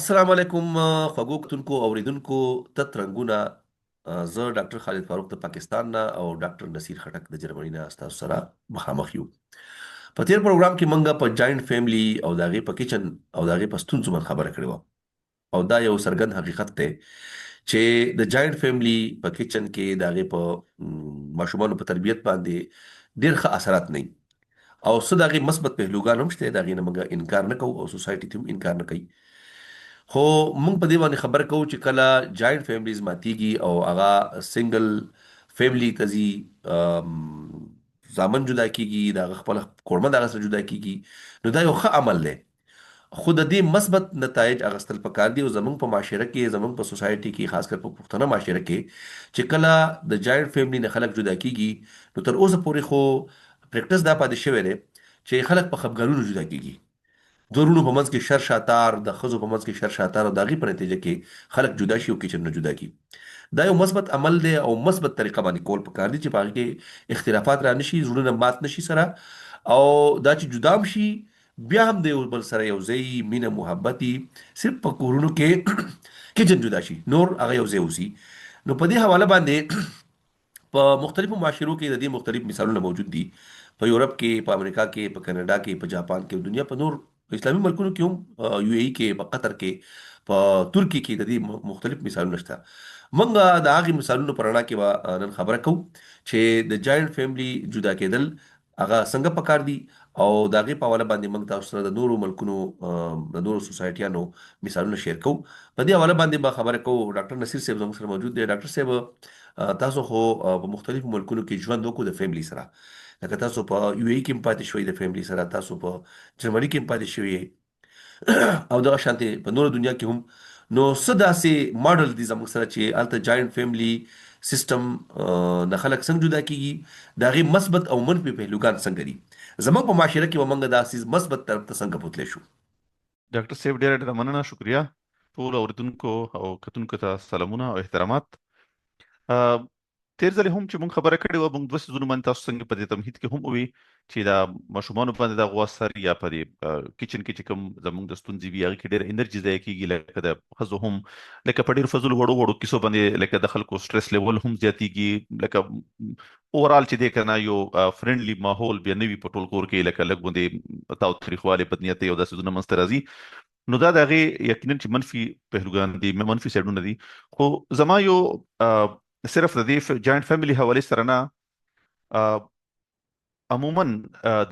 السلام علیکم خوږو کتونکو اوریدونکو ترنګونه. زه ډاکټر خالد فاروق د پاکستان نه او ډاکټر نصیر خټک د جرمني نه تاسو سره مخامخ یو. په تیر پروګرام کې مونږه په جاینټ فیملی او داغه په کچن او داغه په ستونزو باندې خبره کړې وه او دا یو سرګند حقیقت دی چې د جاینټ فیملی په کچن کې داغه په ماشومان په تربيت باندې ډېر ښه اثرات نه او څه داغه مثبت پهلوګان هم شته داغه نه مونږه انکار نه کوو او سوسايټي ته هم انکار نه کوي. خو مونږ په دې باندې خبر کوو چې کله جاینټ فیملیز ماتيږي او هغه سنگل فیملی تزي زامن جدا کیږي دا خپل کورمه دغه سره جدا کیږي نو دا یو ښه عمل دی. خو د دې مثبت نتایج اغستل پکار دي او زمونږ په معاشره کې زمونږ په سوسايټي کې خاص کر په پښتنه معاشره کې چې کله د جاینټ فیملی نه خلک جدا کیږي نو تر اوسه پورې خو پریکټس دا پاتې شوی دی چې خلک په خپګانونو جدا کیږي. دورونو په منځ کې شر شاتار د خزو په منځ کې شر شاتار او داغي په نتیجه کې خلک جدا شي او کچن نه جدا کی. دا یو مثبت عمل دی او مثبت طریقه باندې کول پکار دي چې په هغه کې اختلافات را نشي زړونه مات نشي سره او دا چې جدام شي بیا هم د یو بل سره یو ځای مینه محبتي صرف په کورونو کې کچن جدا شي نور هغه یو ځای وسی. نو په دې حواله باندې په مختلفو معاشرو کې د دې مختلف مثالونه موجود دي. په یورپ کې په امریکا کې په کاناډا کې په جاپان کې دنیا په نور اسلامي ملکونو کې هم یو ای کې په قطر کې په ترکی کې د دې مختلف مثالونه شته. منګه د هغه مثالونو پرانا کې نن خبره کوم چې د جاینټ فیملی جدا کېدل هغه څنګه پکار دي او داغه په حواله باندې موږ تاسو سره د نورو ملکونو د نورو سوسایټیانو مثالونه شیر کوو. په دې حواله باندې به خبره کوو. ډاکټر نصیر صاحب زموږ سره موجود دی. ډاکټر صاحب تاسو خو په مختلفو ملکونو کې ژوند وکړو د فیملی سره لکه تاسو په یو ای کې پاتې شوي د فیملی سره تاسو په جرمني کې پاتې شوي او دغه شانتي په نورو دنیا کې هم نو صدا سي ماډل دي زموږ سره چې الته جاینټ فیملی سیستم د خلک څنګه جدا کیږي دا غي مثبت او منفي پهلوګان څنګه دي زموږ په معاشره کې ومنګه دا سیس مثبت طرف ته څنګه پوتلی شو. ډاکټر صاحب ډېر مننه شکریا ټول اوریدونکو او کتونکو ته سلامونه او احترامات. تیر ځل هم چې مونږ خبره کړې و مونږ دوه سيزونه باندې تاسو څنګه په دې تمهید کې هم وی چې دا مشومان باندې دا غوسر یا په دې کچن کې چې کوم زمونږ د ستونزې وی هغه کې ډېر انرژي ځای کېږي لکه د خزو هم لکه په ډېر فضل وړو کیسو باندې لکه د خلکو سټرس لیول هم زیاتېږي لکه اورال چې د کنه یو فرندلی ماحول بیا نوی په ټول کور کې لکه لګ باندې تاو تاریخواله بدنیت یو د سيزونه منسترازي نو دا دغه یقینا چې منفي پهلوګان دي منفي سایډونه دي. خو زما یو صرف د دې جاینټ فیملی حواله سره نه عموما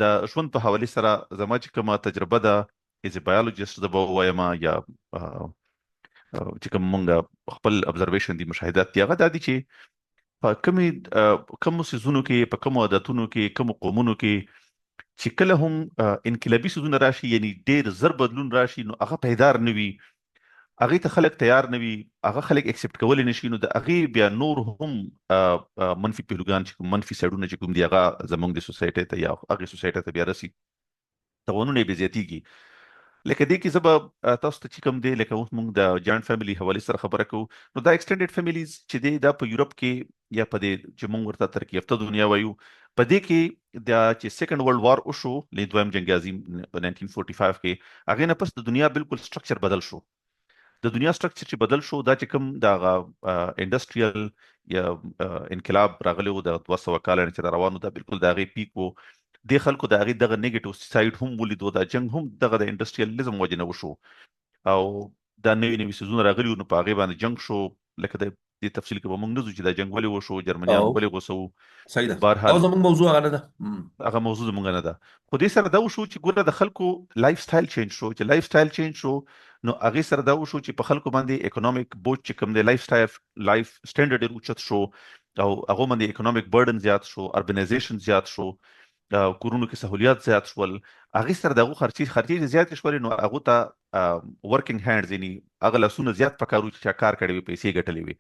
د ژوند په حواله سره زما چې کومه تجربه ده از بایولوژیست د وایم یا چې کوم مونږ خپل ابزرویشن دي مشاهدات دی هغه د دي چې په کوم سيزونو کې په کوم عادتونو کې کوم قومونو کې چې کله هم انقلابي سيزونه راشي یعنی ډېر زر بدلون راشي نو هغه پیدار نوي هغه ته خلک تیار نه وي هغه خلک اکسپټ کول نشي نو د هغه بیا نور هم منفي پهلوګان چې منفي سایډونه چې کوم دی هغه زموږ د سوسایټي ته یا هغه سوسایټي ته بیا رسي توانونه به زیاتیږي. لکه دې کې زب تاسو ته چې کوم دی لکه اوس موږ د جاینټ فیملی حواله سره خبره کوو نو دا ایکسټینډډ فیملیز چې دی دا په یورپ کې یا په دې چې موږ ورته ترکیه یافته دنیا وایو په دې کې د چې سیکنډ ورلد وار وشو د دویم جنگ عظیم 1945 کې هغه نه پس د دنیا بالکل سټرکچر بدل شو. د دنیا سټرکچر چې بدل شو دا چې کوم د انډستریال یا انقلاب راغلی و د 200 کال نه چې روانو دا بالکل د هغه پیک وو د خلکو د هغه دغه نیگیټیو سایډ هم ولیدو د جنگ هم دغه د انډستریالیزم وجنه وشو او دا نوې سيزونه راغلی نو په هغه باندې جنگ شو لکه د دې تفصیل کې به موږ نه ځو چې دا جنگ ولې وشو جرمنیان ولې غوسو صحیح ده بهرحال او زموږ موضوع هغه نه ده هغه موضوع زموږ نه ده. خو دې سره دا وشو چې ګوره د خلکو لایف سټایل چینج شو چې لایف سټایل چینج شو نو هغه سره دا وشو چې په خلکو باندې اکونومیک بوج چې کوم دی لایف سټانډرډ ډېر اوچت شو او هغه باندې اکونومیک برډن زیات شو اربنایزیشن زیات شو کورونو کې سہولیات زیات شول هغه سره دغه خرچي زیات شول نو هغه ته ورکینګ هاندز یعنی هغه لاسونه زیات پکارو چې کار کړي وي پیسې ګټلې وي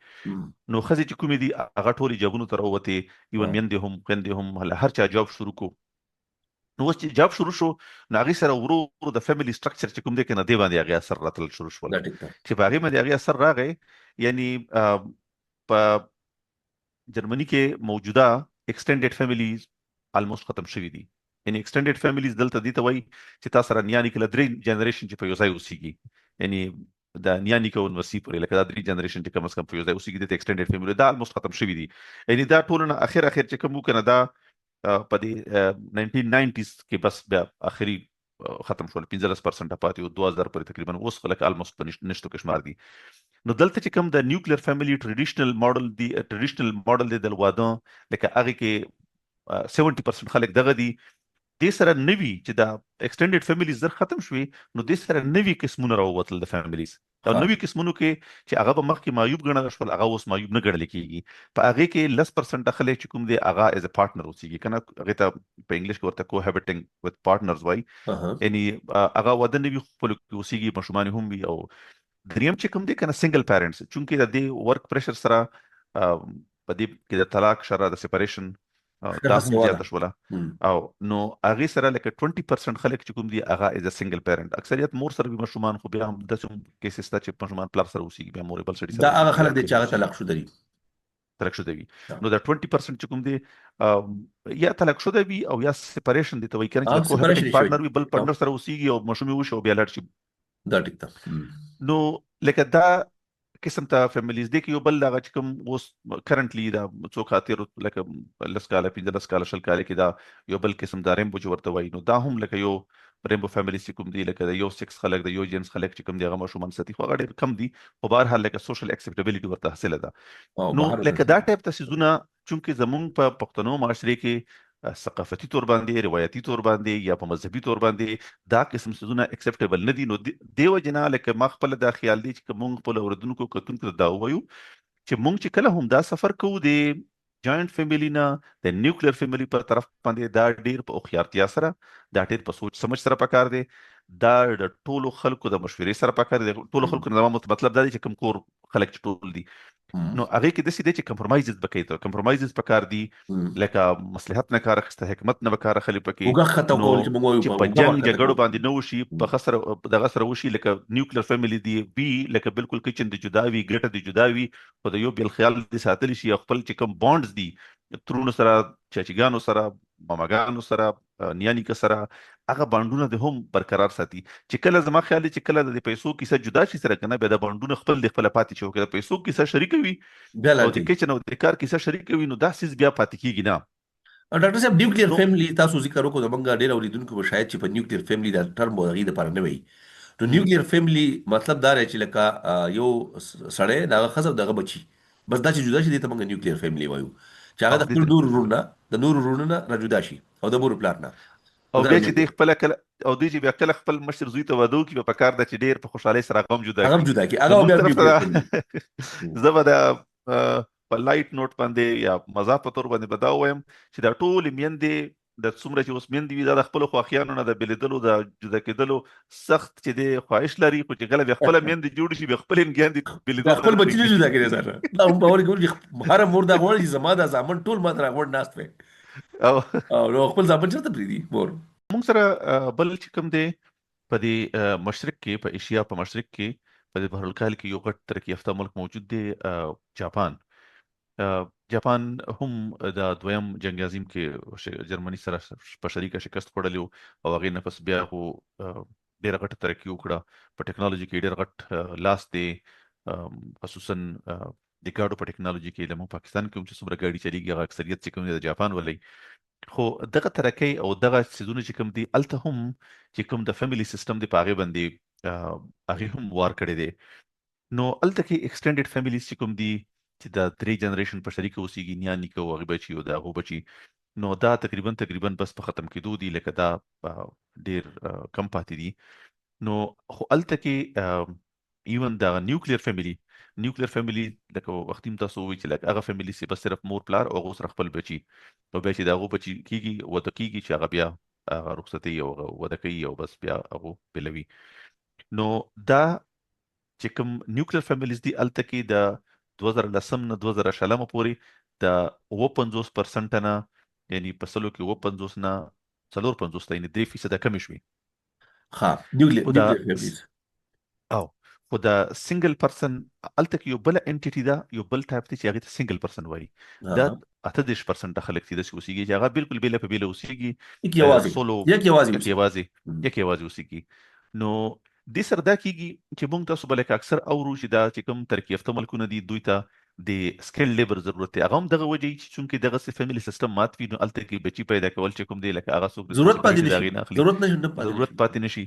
نو خزي چې کومې دي هغه ټولي جګونو تر وته ایون مېندې هم خويندې هم هر چا جاب شروع کو نو چې جاب شروع شو نو هغه سره ورو د فیملی سټرکچر چې کوم دی کنه دی باندې هغه اثر راتل شروع شول چې په هغه باندې هغه اثر راغی یعنی په جرمني کې موجوده ایکسټینډډ فیملیز almost ختم شوی دي یعنی ایکسټینډډ فیملیز دلته دي ته وای چې تاسو سره نیانی کله درې جنریشن چې په یو ځای اوسېږي یعنی د نیا نیکه او نوسی پورې لکه دا 3 جنریشن چې کم از کم په یو ځای اوسېږي د ایکسټینډډ فیملی دا الموست ختم شوی دي. یعنی دا ټول نه اخر چې کوم کنه دا په دې 1990s کې بس بیا اخري ختم شول 15% پاتې او 2000 پورې تقریبا اوس خلک الموست په نشټو کې شمار دي. نو دلته چې کوم د نیوکلیر فیملی ټریډیشنل ماډل دی د واده لکه هغه کې 70% خلک دغه دي. د سره نوی چې دا ایکسټینډډ فیملیز زر ختم شوي نو د سره نوی قسمونه راووتل د فیملیز او ها نوی قسمونو کې چې هغه به مخکې معیوب ګڼل شول هغه اوس معیوب نه ګڼل کیږي. په هغه کې 10% خلک چې کوم دی هغه ایز ا پارټنر اوسېږي کنه هغه ته په انګلیش کې ورته کوهابټینګ وذ پارټنرز وای. ها یعنی هغه واده نوی خپل کې اوسېږي ماشومان هم وي. او دریم چې کوم دی کنه سنگل پیرنټس چونکه د دې ورک پریشر سره په دې کې د طلاق شرع د سپریشن دا هم زیاته شوله او نو هغه سره لکه 20% خلک چې کوم دي هغه از ا سنگل پیرنټ اکثریت مور سره به مشومان خو بیا هم د څوم کیسز ته چې مشومان پلار سره اوسېږي بیا مور بل سړي دا سره هغه خلک دي چې هغه طلاق شو دري طلاق شوی وي. نو دا 20% چې کوم دي یا طلاق شوی وي او یا سپریشن دي ته وایي کنه چې کوهابټینګ پارټنر وي بل پارټنر سره اوسېږي او مشومي وشي او بیا لاړ شي دا ټیک ده. نو لکه دا قسم ته فیملیز دی کې یو بل هغه چې کوم اوس کرنټلی دا څو خاطر لکه لس کاله 15 کاله 20 کاله کې دا یو بل قسم دا ریمبو چې ورته وایي نو دا هم لکه یو ریمبو فیملی چې کوم دی لکه د یو سکس خلک د یو جنس خلک چې کوم دی هغه مشومان ساتي خو هغه ډېر کم دي خو بهر حال لکه سوشل اکسپټیبিলিټي ورته حاصله ده. نو لکه دا ټایپ تاسیزونه چونکه زمونږ په پښتنو معاشره کې ثقافتي تور باندې روایتي تور باندې یا په مذهبي تور باندې دا قسم سيزونه اکسپټیبل نه دي. نو دیو جنا لکه ما خپل دا خیال دی چې موږ په اوردونکو کتونکو دا وایو چې موږ چې کله هم دا سفر کوو د جاینټ فیملی نه د نیوکلیر فیملی پر طرف باندې دا ډیر په خيارتیا سره دا ډیر په سوچ سمجھ سره پکار دی دا د ټولو خلکو د مشورې سره پکار دی. ټولو خلکو نه مطلب دا دی چې کوم کور خلک ټول دي نو هغه کې د سې د کمپرمایزز بکې ته کمپرمایزز پکار دي لکه مصلحت نه کار اخسته حکمت نه وکړه خلی پکې وګه خطا کول چې موږ چې په جنگ جګړو باندې نو شي په خسر دغه سره وشي لکه نیوکلیر فیملی دی وی لکه بالکل کچن دی جداوي ګټه دی جداوي خو د یو بل خیال دي ساتل شي خپل چې کوم بانډز دي ترونو سره چاچیګانو سره ماماګانو سره نیانی سره هغه باندونه د هم برقرار ساتي چې کله زما خیال چې کله د پیسو کیسه جدا شي سره کنه به د باندونه خپل د خپل پاتې شو کله پیسو کیسه شریک وي او د کچن او د کار کیسه شریک وي نو دا سیس بیا پاتې کیږي نه. ډاکټر صاحب نیوکلیر فیملی تاسو ذکر وکړو د منګه ډیر اوریدونکو شاید چې په نیوکلیر فیملی دا ټرم وغږی د پاره نه وي. نو نیوکلیر فیملی مطلب دا رچ لکه یو سړی دا خزو دغه بچي بس دا چې جدا شي د منګه نیوکلیر فیملی وایو چې هغه د خپل نور رونه را جدا شي او د مور پلار نه او بیا چې د خپل کله او دوی چې بیا کله خپل مشر زوی ته ودو کې په کار د چې ډیر په خوشحالي سره غم جدا کی هغه بیا زبدا په لایټ نوٹ باندې یا مزاح په تور باندې بداو وایم چې دا ټول میندې د څومره چې اوس میندې وي دا د خپل خواخیانو نه د بلیدلو د جدا کېدلو سخت چې د خواهش لري خو چې غل خپل میندې جوړ شي خپل انګیان بلیدل خپل بچی نه جدا کړي سره دا هم باور کوي چې هر مور دا غوړي زما د ځامن ټول ماته راغور ناست وي او نو خپل ځامن چرته پریدي مور موږ سره بل چې کوم دی په دې مشرق کې په ایشیا په مشرق کې په دې بحرالکاهل کې یو غټ ترقی یافته ملک موجود دی جاپان. جاپان هم د دویم جنگ عظیم کې جرمني سره په شریکه شکست خوړلی او هغه نه پس بیا خو ډېر غټ ترقی وکړه په ټیکنالوژي کې ډېر غټ لاس دی خصوصا د ګاډو په ټیکنالوژي کې د پاکستان کې هم چې څومره ګاډي چلیږي هغه اکثریت چې کوم دی د جاپان ولې خو دغه ترقی او دغه سيزونه چې کوم دي الته هم چې کوم د فیملی سیستم دی پاغه باندې هغه هم وار کړی دی. نو الته کې ایکسټینډډ فیملیز چې کوم دي چې د 3 جنریشن په شریک اوسېږي نیا نیکه او هغه بچي او دا هغه بچي نو دا تقریبا بس په ختم کېدو دي لکه دا ډیر کم پاتې دي. نو خو الته کې ایون دا نیوکلیر فیملی لکه وختیم تاسو وی چې لکه هغه فیملی سي بس صرف مور پلار او غوسر خپل بچي او به چې دا هغه بچي کیږي وته کیږي چې هغه بیا رخصتي او وده کوي او بس بیا هغه بلوي. نو دا چې کوم نیوکلیر فیملیز دي الته کې د 2010 نه 2016 پورې د 50% نه یعنی په سلو کې 50 نه 450 یعنی 3% کم شوي ها نیوکلیر فیملیز او خو د سنگل پرسن الته کې یو بل انټیټی دا یو بل ټایپ دی چې هغه ته سنگل پرسن وایي دا 38% خلک دي چې اوسېږي چې هغه بالکل بیل په بیل اوسېږي یک یوازې اوسېږي نو دې سره دا کیږي چې موږ تاسو بلکې اکثر اورو چې دا چې کوم ترقی یافته ملکونه دي دوی ته د سکل لیبر ضرورت دی. هغه هم دغه وجه چې چونکې دغه فیملی سیستم مات وي نو الته کې بچي پیدا کول چې کوم دی لکه هغه څوک ضرورت پاتې ریسپانسیبিলিټي دا نشي، غي نه اخلي، ضرورت نه پاتې ضرورت نشي. پاتې نشي.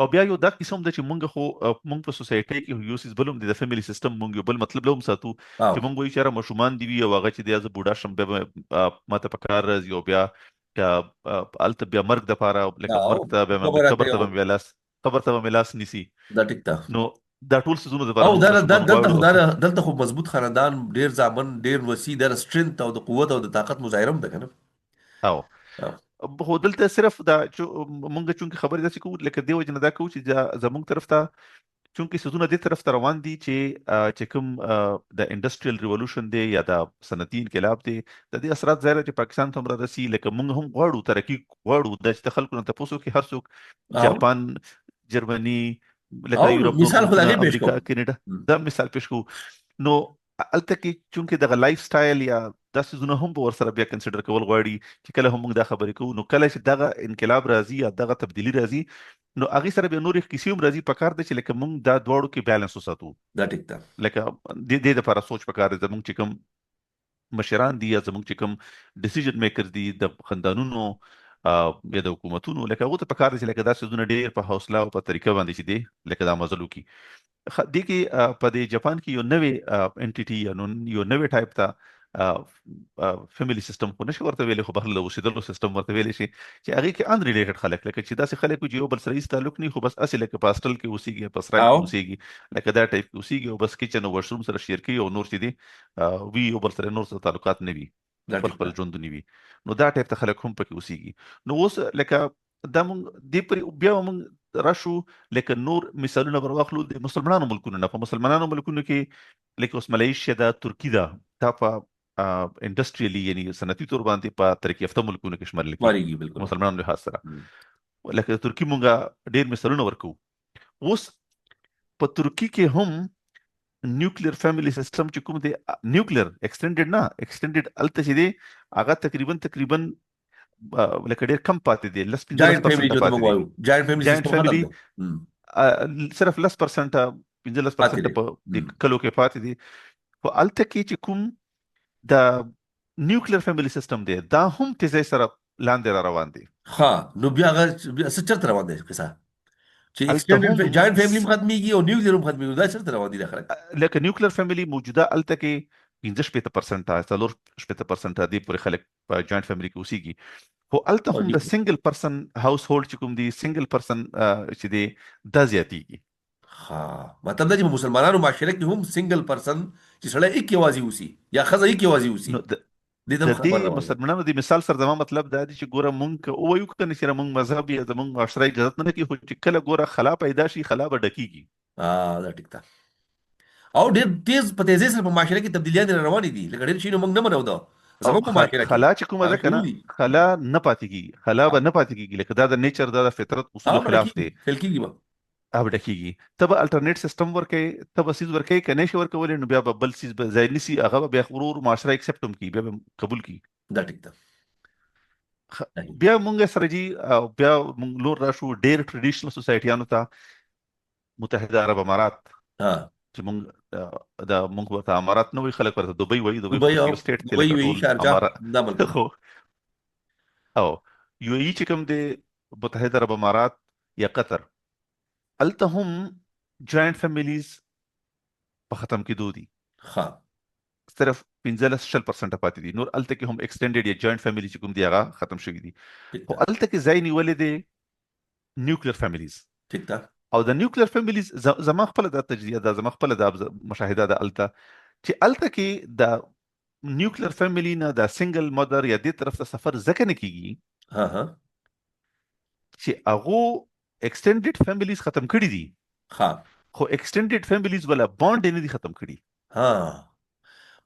او بیا یو دا قسم د چې موږ په سوسایټي کې یو سیس بلوم د فیملی سیستم موږ یو بل مطلب لوم ساتو او چې موږ وایو چې را مشومان دی وي او هغه چې د از بوډا شم به ماته پکار راځي او بیا الته بیا مرګ د پاره لکه او مرګ ته به خبره قبر کوي ته به لاس قبر ته به لاس نیسی. دا ټیک ده. نو دا ټول سيزونه د او لپاره موږ مشومان غواړو. دلته خو مضبوط خاندان، ډیر ځامن، ډیر وسیع، ډیر سټرنث او د قوت او د طاقت مظاهره هم ده کنه. او هو دلته صرف دا مونږ چونکې خبرې داسې کوو لکه دی وجه نه دا کوو چې زموږ طرف ته چونکې سيزونه دې طرف ته روان دي چې کوم د انډستریال ریولوشن دی یا د صنعتي انقلاب دی د دې اثرات ظاهر چې پاکستان ته هم راسي، لکه مونږ هم غواړو ترقی غواړو د خلکو نه تاسو کې هر څوک جاپان، جرمني، لکه یورپ، مثال خدای پیش امریکا، کینیډا دا مثال پیش کوو. نو الته کې چونکې دغه لایف سټایل یا دا سيزونه هم به ورسره بیا کنسیډر کول غواړي چې کله هم موږ دا خبرې کوو نو کله چې دغه انقلاب راځي یا دغه تبدیلی راځي نو هغه سره به نورې کیسې هم راځي. پکار دی چې لکه موږ دا دواړو کې بیلانس وساتو. دا ټیک ده. لکه د دې لپاره سوچ پکار دی زموږ چې کوم مشران دي یا زموږ چې کوم ډیسیژن میکر دي د خاندانونو یا د حکومتونو، لکه هغه ته پکار دي چې لکه دا سيزونه ډېر په حوصله او په طریقه باندې چې دي لکه دا مزلو کی دي کې په دې جاپان کې یو نوې انټیټي یا یو نوې ټایپ ته فیملی سیستم خو نشي ورته ویلې، خو بهر له اوسېدلو سیستم ورته ویلې شي چې هغه کې ان ریلیټډ خلک لکه چې داسې خلک چې یو بل سره هیڅ تعلق نه خو بس اصل لکه په هاستل کې اوسېږي، په سرای کې اوسېږي، لکه دا ټایپ اوسېږي او بس کچن او واشروم سره شیر کوي او نور چې دي وی یو بل سره نور سره تعلقات نه وي، خپل ژوند نه وي. نو دا ټایپ ته خلک هم پکې اوسېږي. نو اوس لکه دا مونږ دې پر بیا مونږ راشو لکه نور مثالونه ورواخلو د مسلمانانو ملکونو نه. په مسلمانانو ملکونو کې لکه اوس ملایشیا دا، ترکی دا په انډستریالي یعنی صنعتي تور باندې په ترقی یافته ملکونو کې شمارل کېږي مسلمانانو لحاظ سره. لکه ترکی مونږه ډېر مثالونه ورکو. اوس په ترکی کې هم نیوکلیر فیملی سیستم چې کوم دی نیوکلیر ایکسټینډډ نه ایکسټینډډ الته چې دی هغه تقریبا لکه ډېر کم پاتې دي، لس 15% جاینټ فیملی صرف 10% 15% په د کلو کې پاتې دي. خو الته کې چې کوم د نیوکلیر فیملی سیستم دی دا هم تیزی سره لاندې را روان دي. نو بیا هغه څه چرته روان دي قصه چې ایکسټینډډ جاینټ فیملی ختميږي او نیوکلیر هم ختميږي، دا چرته روان دي د خلک. لکه نیوکلیر فیملی موجوده الته کې 15% 40% دی پورې خلک په جاینټ فیملی کې اوسېږي. خو الته هم د سنگل پرسن هاوس هولډ چې کوم دی سنگل پرسن چې دی دا زیاتېږي. مطلب دا چې مسلمانانو معاشره کې هم سنگل پرسن چې سړی یک یوازې اوسي یا ښځه یک یوازې اوسي. د دې مسلمانانو د مثال سره زما مطلب دا دی چې ګوره مونږ او یو کنه چې مونږ مذهب یا زمونږ معاشره اجازه نه کوي، خو چې کله ګوره خلا پیدا شي خلا به ډکیږي. دا ټیک ده. او ډېر تیز په تیزی سره په معاشره کې تبدیلیات روانې دي، لکه ډېر شي نو موږ نه منو دا زموږ په معاشره کې خلا چې کومه ده کنه خلا نه پاتې کیږي، خلا به نه پاتې کیږي، لکه دا د نیچر دا د فطرت اصول خلاف دی. فعل کیږي اب ډکیږي ته به الټرنیټ سیستم ورکې ته به سیز ورکې کنه شي ورکول نو بیا به بل سیز به ځای نسی هغه بیا غرور معاشره ایکسپټ هم کی بیا قبول کی. دا ټیک ده. بیا مونږ سره جی بیا مونږ لور راشو ډېر ټریډیشنل سوسایټیانو ته متحده عرب امارات چې مونږ دا مونږ ورته امارات نه وي، خلک ورته دوبۍ وایي، دوبۍ یو سټیټ دی وایي شارجه دا ملک او یو ای چې کوم دی متحده عرب امارات یا قطر الته هم جاینټ فیملیز په ختم کېدو دي. صرف 15-20% پاتې دي، نور الته کې هم ایکسټینډډ یا جاینټ فیملی چې کوم دی هغه ختم شوی دي. خو الته کې ځای نیولې دي نیوکلیر فیملیز. ٹھیک ده. او د نیوکلیر فیملیز زما خپل د تجزیه ده، زما خپل د مشاهده ده الته چې الته کې د نیوکلیر فیملی نه د سنگل مدر یا دې طرف ته سفر ځکه نه کیږي چې هغه ایکسټینډډ فیملیز ختم کړي دي. خو ایکسټینډډ فیملیز ولا بانډ نه دي ختم کړي.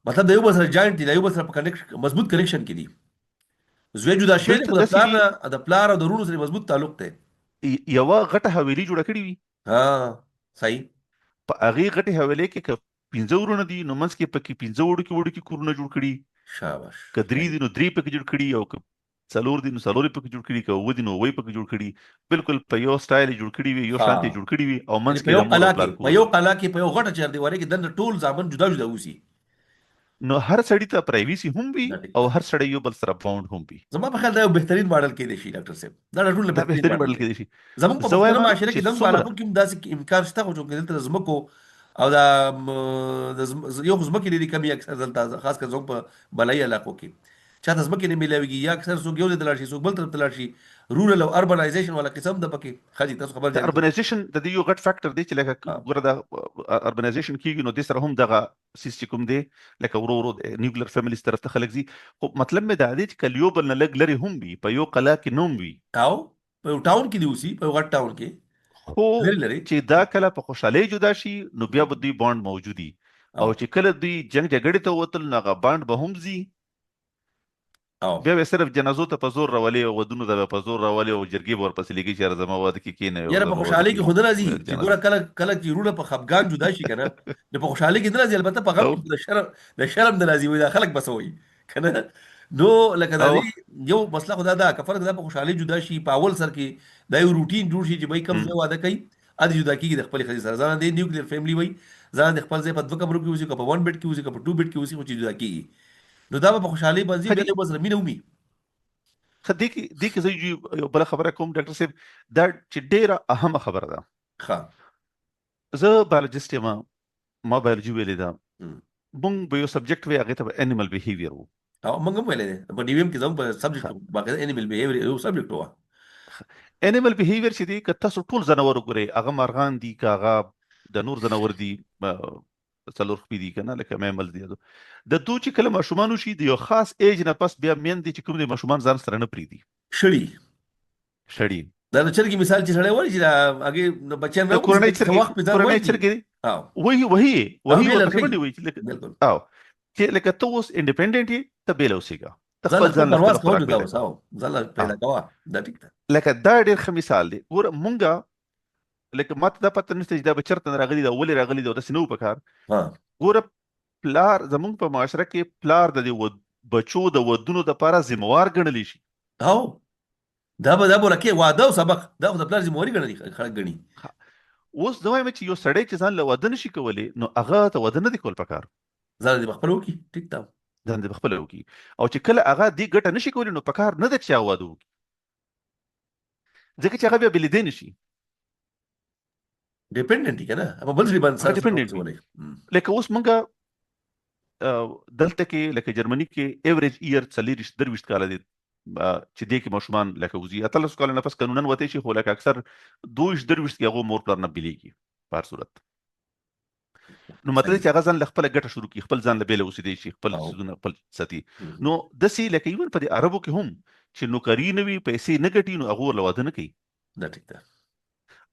مطلب د یو بل سره جاینټ دي، د یو بل سره په کنیکشن مضبوط کنیکشن کې دي. زوی جدا شوی دی، د پلار او د ورونو سره مضبوط تعلق دی. یو غټه حویلی جوړه کړې وي. صحیح. په هغه غټه حویلی کې 15 ورونه دي نو منځ کې پکې 15 وړو کې کورونه جوړ کړي. شاباش. کدرې دي نو 3 پکې جوړ کړي او څلور دي نو څلور یې پکې جوړ کړي، که اووه دي نو اووه یې پکې جوړ کړي، بالکل په یو سټایل یې جوړ کړي وي، یو ها شانتي جوړ کړي وي، او یعنی منځ په کې یو د مور قلا او پلار کې په کور یو وي. قلا کې په یو غټه چاردیوالۍ کې دنه ټول ځامن جدا جدا اوسي. نو هر سړي ته پرایویسي هم وي دا ټیک او ده. هر سړی یو بل سره باونډ هم وي. زما په خیال دا یو بهترین ماډل کې دی شي ډاکټر صاحب، دا د ټولو نه دا بهترین بهترین ماډل بدل دی. کېدای شي. زموږ په زه پښتنه وایم معاشره کې چې دغه څومره بالغو کې هم داسې امکان شته، خو چې دلته د ځمکو او دا یو خو ځمکې ډېرې کمې اکثر دلته خاص کر زموږ په بلایي علاقو کې چاته ځمکې نه میلاویږي، یا اکثر څوک یو ځای ته لاړ شي څوک بل طرف ته لاړ شي. رورل او اربنایزیشن والا قسم ده پکې خاجي تاسو خبر د ځای اربنایزیشن د دې یو غټ فیکټر دی چې لکه ګوره د اربنایزیشن کیږي نو د سره هم دغه سیس چې کوم دی لکه ورو ورو نیوکلیر فیملیز طرف ته خلک ځي. خو مطلب مې دا دی چې کله یو بل نه لږ لرې هم وي، په یو قلا کې نوم وي، او په یو ټاون کې دی اوسي، په یو غټ ټاون کې خو لري لري چې دا کله په خوشحالۍ جدا شي نو بیا به دوی بانډ موجودي، او او چې کله دوی جنگ جګړې ته وتل نو هغه بانډ به هم ځي، او بیا به صرف جنازو ته په زور راولي او ودونو ته به په زور راولي او جرګې به ورپسې لګي چې زما واده کې کېنه او یاره په زما واده خوشحالۍ کې خود کې راځي چې جنازه. ګوره کله کله چې رونه په خفګان جدا شي کنه نو په خوشحالۍ کې نه راځي، البته په غم او کې د شرم نه راځي، وای دا خلک بسوي کنه. نو لکه دا او دی یو مسله خدا دا که فرق دا په خوشحالۍ جدا شي، په اول سر کې دا یو روټین جوړ شي چې بای کم م، ځای واده کوي ادي جدا کیږي د خپل خځې سره، ځان دی نیوکلیر فیملی وای، ځان د خپل ځای په دوه کمرو کې اوسي، که په 1 بیډ کې اوسي، که په 2 بیډ کې اوسي، خو چې جدا کیږي نو دا به په خوشحالۍ باندې خدي بیا د بس مینه ومي. دې کې زه یو بل خبره کوم ډاکټر صاحب، دا چې ډیره اهمه خبره ده. ښه زه بایولوژیست یم، ما بایولوژي ویلې ده، م. مونږ به یو سبجیکټ وی هغه ته انیمل بیهیویر وو. او موږ هم ویلې ده په ډیویم کې زموږ په سبجیکټ باقاعده انیمل بیهیویر یو سبجیکټ و. انیمل بیهیویر چې دی که تاسو ټول ځناور وګورئ، هغه مارغان دي که هغه د نور ځناور دي، څلور خپې دي کنه لکه میمل دي، د دوی چې کله ماشومان وشي د یو خاص ایج نه پس بیا میندې چې کوم دي ماشومان ځان سره نه پریدي شړی شړي. دا د چرګي مثال چې سړی وایي چې هغه بچیان د راوځي کورنۍ چې وخت په ځان کورنۍ وایي چرګې او وهي بیل ورته ورکوي. منډې وایي چې لکه بالکل او چې لکه ته اوس انډیپندنت یې ته بیل اوسېږه، ته ځان خپل ځان له پرواز خپل کوو خوراک دا پیدا اوس او ځان پیدا کوه دا ټیک ده. لکه دا ډېر ښه مثال دی. ګوره مونږه لکه ماته دا پته نشته چې دا به چېرته نه راغلي ده، ولې راغلي ده، داسې نه وو په کار. ها ګوره پلار زمونږ په معاشره کې پلار د دې بچو د ودونو دپاره ذمہوار ګڼلی شي. او دا به ورکه واده او سبق دا خو د پلار ذمہواري ګڼي خلک ګڼي. اوس زه وایم چې یو سړی چې ځان له واده نشي کولی نو هغه ته واده نه دی کول پکار، ځان دې خپل وکړي ټیک ده. ځان دې خپله وکړي، او چې کله هغه دې ګټه نشي کولی نو پکار نه ده چې هغه واده وکړي، ځکه چې هغه بیا بې لیدې نشي. ډیپندنت کنه په بل ځای باندې ډیپندنت سره لکه اوس مونږه دلته کې لکه جرمني کې ایوریج ایئر 23 کاله دي چې دې کې ماشومان لکه وزي 13 کاله نه پس قانونا وته شي، خو لکه اکثر 22 کې هغه مور پلار نه بلیږي په هر صورت. نو مطلب چې هغه ځان له خپل ګټه شروع کی، خپل ځان له بیل اوسېدی شي، خپل سيزونه خپل ساتي. نو دسي لکه ایون په دې عربو کې هم چې نوکری نه وي، پیسې نه ګټي، نو هغه له واده نه کوي. دا ټیک ده.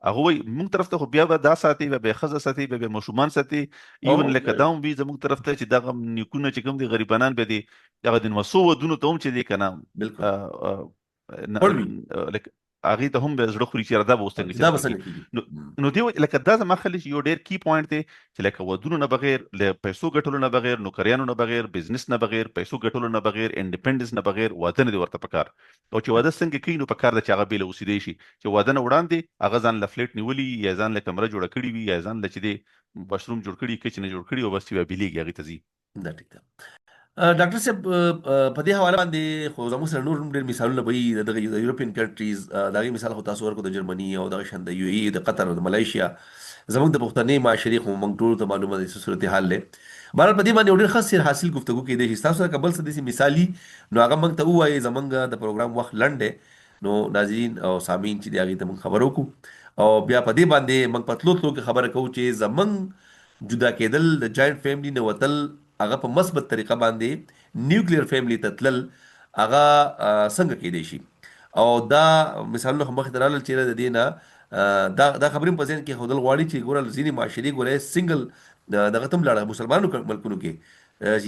هغه وایي مونږ طرف ته خو بیا به دا ساتي، بیا به ښځه ساتي، بیا به ماشومان ساتي، ایون لکه دا هم وي زموږ طرف ته چې دغه نیکونه چې کوم دي غریبانان بیا دي هغه د نمسو ودونو ته هم چې دی که بالکل نه لکه هغې ته هم به زړه خوري چې دا به اوس څنګه دا چل به څنګه کېږي. کېږي. نو دې لکه دا زما خیال چې یو ډېر کی پوینټ دی چې لکه ودونو نه بغیر، له پیسو ګټلو نه بغیر، نوکریانو نه بغیر، بزنس نه بغیر، پیسو ګټلو نه بغیر، انډیپندنس نه بغیر واده نه دی ورته پکار. او چې واده څنګه کوي نو پکار ده چې هغه بیله اوسېدی شي، چې واده نه وړاندې هغه ځان له فلیټ نیولي یا ځان له کمره جوړه کړې وي یا ځان له چې دی باشروم جوړ کړي، کچن جوړ کړي او بس چې بیا بیلیږي هغې ته ځي. دا ټیک ده. ډاکټر صاحب په دې حواله باندې خو زموږ سره نور هم ډېر مثالونه به وي د یورپین کنټریز، د هغې مثال خو تاسو ورکړو د جرمني او دغه شان د یو ای د قطر او د ملایشیا. زموږ د پښتنې معاشرې خو موږ ټولو ته معلومه ده څه صورتحال دی. بهرحال په دې باندې یو ډېر ښه سیر حاصل گفتگو کیدای شي. ستاسو سره که بل څه داسې مثالي نو هغه موږ ته ووایي، زموږ د پروګرام وخت لنډ دی، نو ناظرین او سامعین چې دی هغې ته موږ خبر وکړو او بیا په دې باندې موږ په تلو تلو کې خبره کوو چې زموږ جدا کېدل د جاینټ فیملی نه وتل هغه په مثبت طریقه باندې نیوکلیر فیملی ته تلل هغه څنګه کېدای شي. او دا مثالونه خو مخې ته راغلل چې د دې نه دا خبرې په ذهن کې ښودل غواړي چې ګوره ځینې معاشرې ګوره سنګل دغه ته هم لاړه مسلمانانو ملکونو کې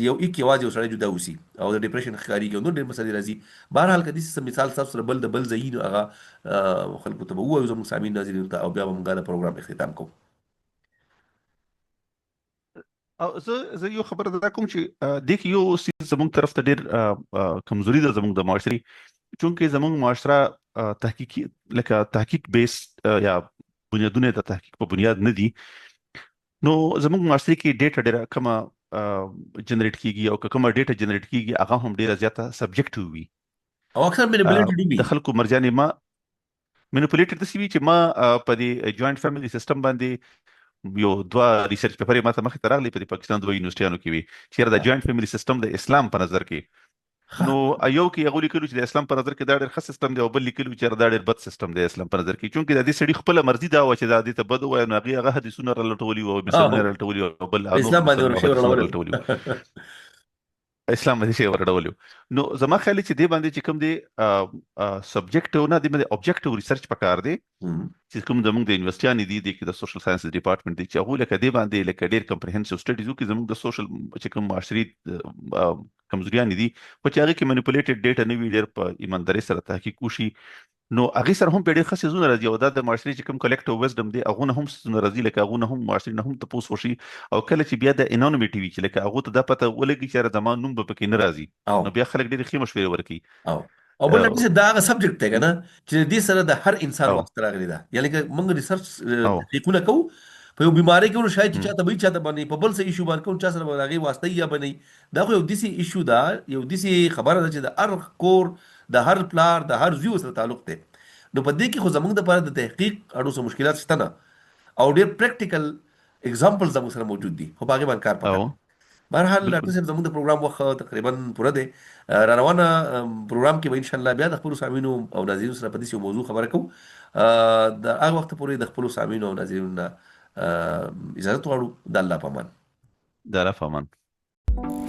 یو یوازې یو سړی جدا اوسي او د ډپریشن ښکارېږي او نور ډېر مسلې راځي. بهرحال که داسې مثال ستاسو سره بل د بل ځایي نو هغه خلکو ته به ووایو زموږ سامعین ناظرینو ته، او بیا به موږ د پروګرام اختتام کوو. او زه یو خبره دا کوم چې دې کې یو څیز زموږ طرف ته ډېر کمزوري ده زموږ د معاشرې، چونکې زموږ معاشره تحقیقي لکه تحقیق بیس یا بنیادونه د تحقیق په بنیاد نه دي، نو زموږ معاشره کې ډیټا ډیره کمه جنریټ کیږي، او که کومه ډیټا جنریټ کیږي هغه هم ډیره زیاته سبجیکټیو وي. او اکثر مینیپولیټډ وي. د خلکو مرجاني ما منیپولیټډ د سی وی چې ما په دې جوائنٹ فیملی سیستم باندې یو دوا ریسرچ پیپر یې ماته مخې ته راغلی په پاکستان دوه یونیورسيټانو کې وي چې د جوائنٹ فیملی سیستم د اسلام په نظر کې، نو یو کې هغه لیکلو چې د اسلام په نظر کې دا ډېر ښه سیستم دی، او بل لیکلو چې دا ډېر بد سیستم دی اسلام په نظر کې. چونکې د دې سړي خپل مرضي دا و چې دا دې ته بد وایي، نو هغه حدیثونه رالټولي او مثالونه رالټولي او بل اسلام باندې ورخي ورولو رالټولي اسلام باندې شی ورډولیو. نو زما خیال چې دې باندې چې کوم دی سبجیکټیو نه دی، باندې اوبجیکټیو ریسرچ پکار دی چې کوم زموږ د یونیورسيټیانو دي د سوشل ساينسز ډپارټمنټ دی چې هغه لکه دې باندې لکه ډېر کمپریهنسیو سټډیز وکړي زموږ د سوشل چې کوم معاشري کمزوریان دي په چې هغه کې منیپولیټډ ډیټا نه وي، ډېر په ایمانداري سره تحقیق وشي، نو هغه سره هم ډېر ښه سيزونه راځي، او دا د معاشري چې کوم کلیکټیو وزډم دی هغه نه هم سيزونه راځي، لکه هغه نه هم معاشري نه هم تاسو وشي، او کله چې بیا د انونیمټي وی چې لکه هغه ته د پته ولګي چې زما نوم به پکې نه راځي، نو بیا خلک ډېر ښه مشورې ورکي. او بل څه دا هغه سبجیکټ دی کنه چې دې سره د هر انسان او واسطه راغلی دا، یعنی که موږ ریسرچ او تحقیقونه کوو په یو بیماری کې، نو شاید چې چاته به چاته باندې په بل څه ایشو باندې کوم چا سره به هغه واسطه یا باندې دا خو یو دیسي ایشو دا، یو دیسي خبره ده چې د هر کور د هر پلار د هر زیو سره تعلق دی. نو په دې کې خو زموږ د لپاره د تحقیق اړو څه مشکلات شته نه، او ډېر پریکټیکل اگزامپلز زموږ سره موجود دي، خو باغې باندې کار پکار. بهرحال ډاکټر بالکل صاحب زموږ د پروګرام وخت تقریبا پوره دی، را روانه پروګرام کې به ان شاء الله بیا د خپل سامعینو او ناظرینو سره په دې یو موضوع خبره کوو. د هغه وخت پورې د خپل سامعینو او ناظرینو نه اجازه غواړو. د الله په امان. د الله په امان.